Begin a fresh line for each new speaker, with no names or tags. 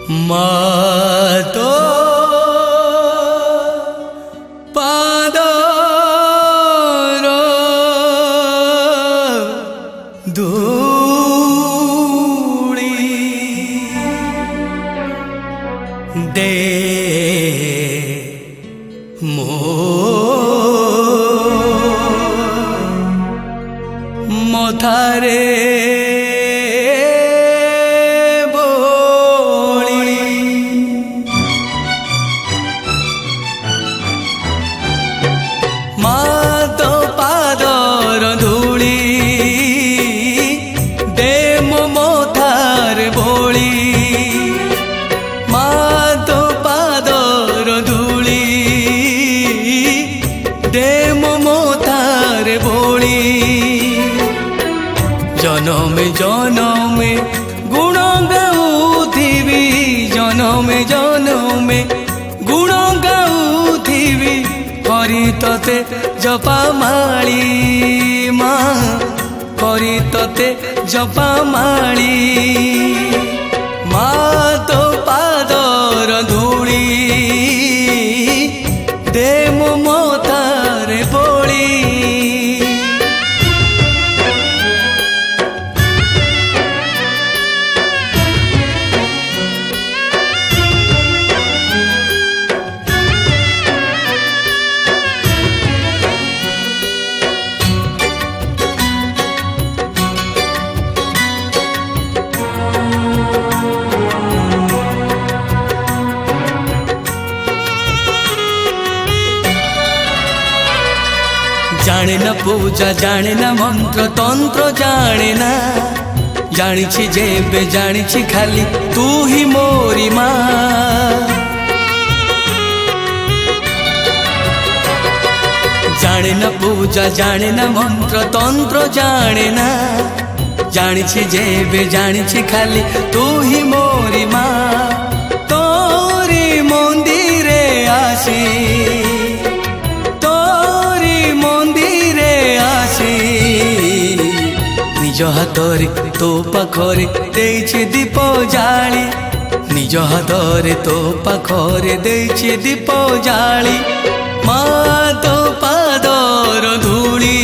मातो पादर धूली दे मो मथारे मातो पादर धूली दे मो मथारे बोली मातो पादर धूली दे मो मथारे बोली जनमे जनमे गुण गाउथिबी जनमे जनमे गुण गाउथिबी करी तते जपामाली माँ करी तते जपामाली मातो पादर धूली दे मो मथारे बोली जाने न पूजा जाने न मंत्र तंत्र जाने ना जानी जेबे जानी खाली तू ही मोरी माँ जाने न पूजा जाने न मंत्र तंत्र जाने ना जानी जेबे जानी खाली तू ही मोरी माँ तोरी मंदिरे आसी निज हाथरे तो पाखरे देइछि दीप जाली निज हाथरे तो पाखरे देइछि दीप जाली मातो पादर धूली